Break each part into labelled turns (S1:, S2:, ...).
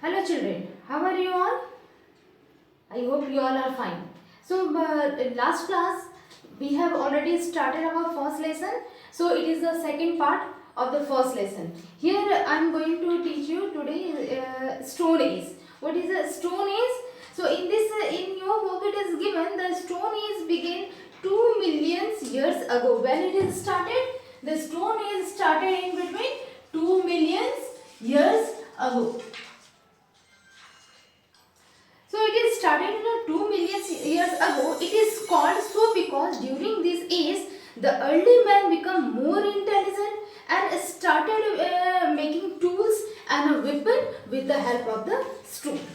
S1: Hello children, how are you all? I hope you all are fine. So in last class we have already started our first lesson. So it is the second part of the first lesson. Here I am going to teach you today stone age. What is a stone age? So in this in your book it is given the stone age began 2 million years ago. When it is started? The stone age started in between 2 million years ago. So it is started in 2 million years ago. It is called so because during this age the early man become more intelligent and started making tools and a weapon with the help of the stone.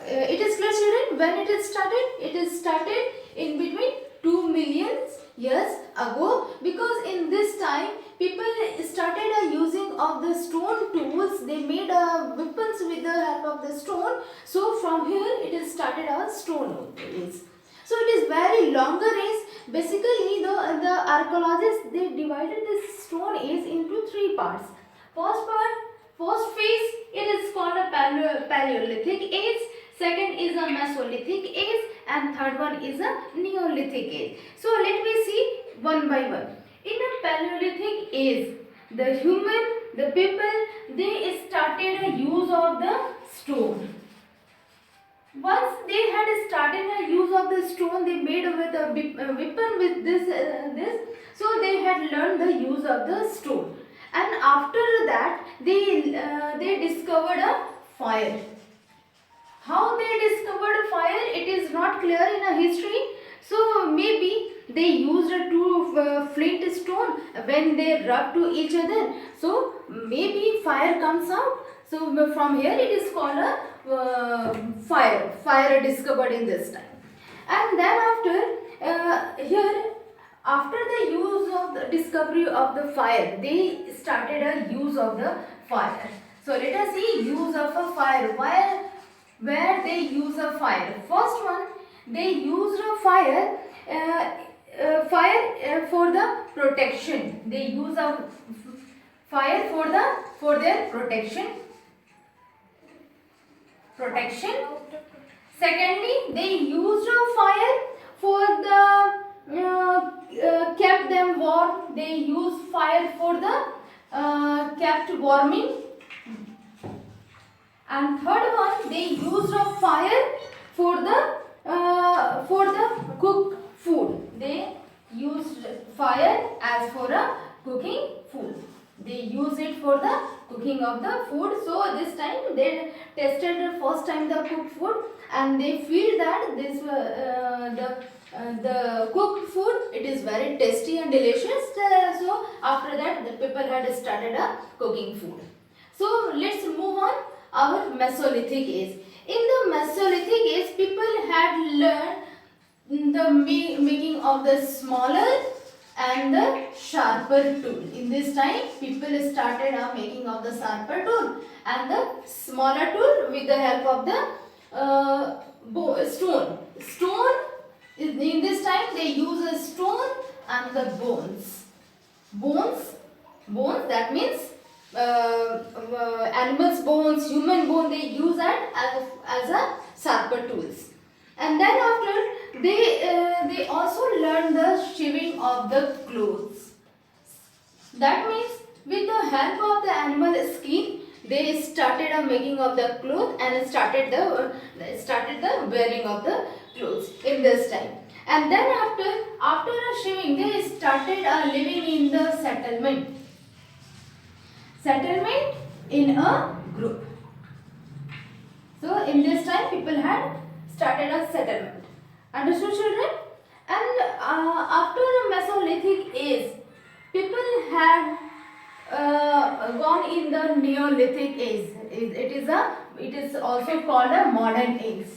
S1: It is clear children, when it is started? It is started in between 2 million years ago, because in this time people started using of the stone tools. They made weapons with the help of the stone. So from here it is started a stone age. So it is very longer age. Basically the archaeologists, they divided this stone age into 3 parts. First phase, it is called a Paleolithic age. Second is a Mesolithic age, and third one is a Neolithic age. So let me see one by one. In a Paleolithic age, the people, they started a use of the stone. Once they had started a use of the stone, they made with a weapon with this. So they had learned the use of the stone. And after that, they discovered a fire. How they discovered fire, it is not clear in a history. So maybe they used two flint stone when they rub to each other. So maybe fire comes out. So from here it is called a fire discovered in this time. And then after the use of the discovery of the fire, they started a use of the fire. So let us see use of a fire. Where they use a fire. First one, they used a fire for the protection. They use a fire for their protection. Secondly, they used a fire for the kept them warm. They use fire for the kept warming. And third one, they used a fire for the cooked food. They used fire as for a cooking food. They use it for the cooking of the food. So this time they tested the first time the cooked food, and they feel that this the cooked food, it is very tasty and delicious. So after that the people had started a cooking food. So let's move on our Mesolithic age. In the Mesolithic age, people had learned the making of the smaller and the sharper tool. In this time, people started making of the sharper tool and the smaller tool with the help of the stone. In this time, they use a stone and the bones. Bones, that means animals' bones, human bone, they use that as a sharper tools. And then after they also learn the shaping of the clothes. That means with the help of the animal skin, they started making of the cloth and started the wearing of the clothes in this time. And then after a shaving, they started living in the settlement in a group. So in this time people had started a settlement. Understood children? And after the Mesolithic age, people had gone in the Neolithic age. It is also called a modern age.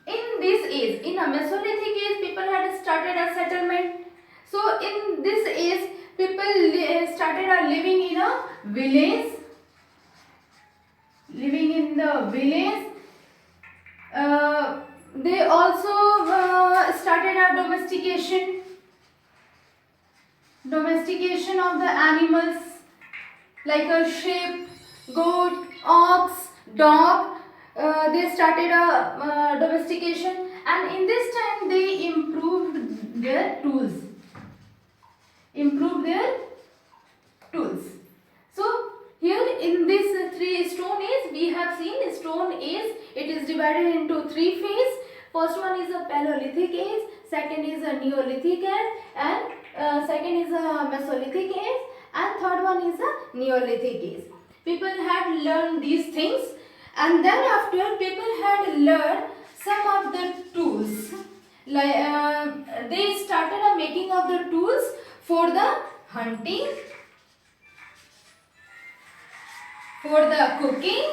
S1: In this age, in a Mesolithic age, people had started a settlement. So in this age, people started living in a village. They also started a domestication of the animals, like a sheep, goat, ox, dog. They started a domestication, and in this time they improved their tools. Improved their tools. So here in this three stone age, we have seen stone age. It is divided into three phases. First one is a Paleolithic age, second is a Neolithic age, and second is a Mesolithic age, and third one is a Neolithic age. People had learned these things, and then after people had learned some of the tools. Like they started a making of the tools for the hunting, for the cooking,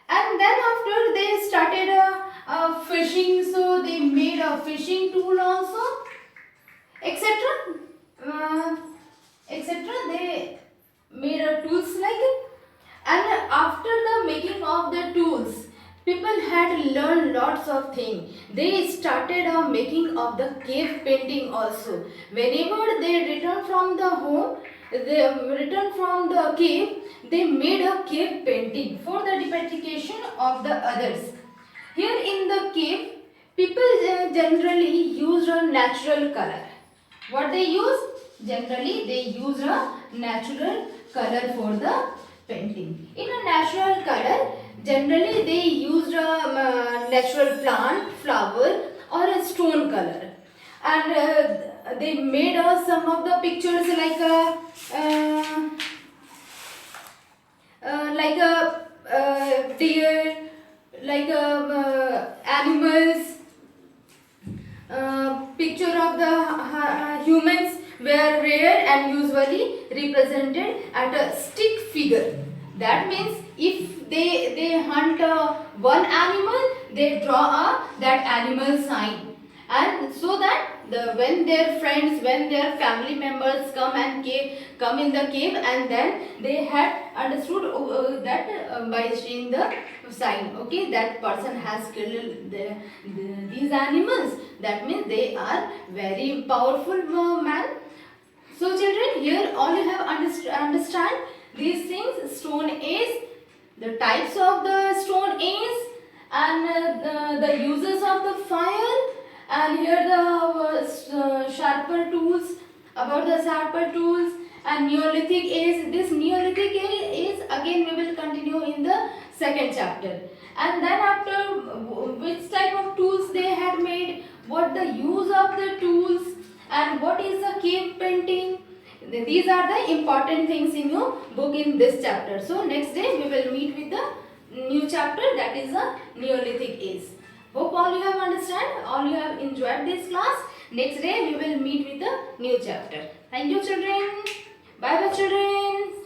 S1: and then after they started fishing, so they made a fishing tool also, etc. uh, etc. They made a tools like it. And after the making of the tools, people had learned lots of things. They started making of the cave painting also. Whenever they returned from the home, they returned from the cave, they made a cave painting for the depiction of the others. Here in the cave, people generally use a natural color. What they use? Generally, they use a natural color for the painting. In a natural color, generally they used a natural plant, flower, or a stone color, and they made some of the pictures like a deer, like animals. Picture of the humans were rare and usually represented at a stick figure. That means if they hunt one animal, they draw that animal sign, and so that when their friends, when their family members come in the cave, and then they had understood that by seeing the sign, okay, that person has killed these animals. That means they are very powerful man. So children, here all you have understand these things: stone age, the types of the stone age, and the uses of the fire, and here the sharper tools, about the sharper tools, and Neolithic age. This Neolithic age is again we will continue in the second chapter. And then after, which type of tools they had made, what the use of the tools, and what is the cave painting. These are the important things in your book in this chapter. So next day we will meet with the new chapter, that is the Neolithic age. Hope all you have understand, all you have enjoyed this class. Next day we will meet with the new chapter. Thank you children. Bye bye children.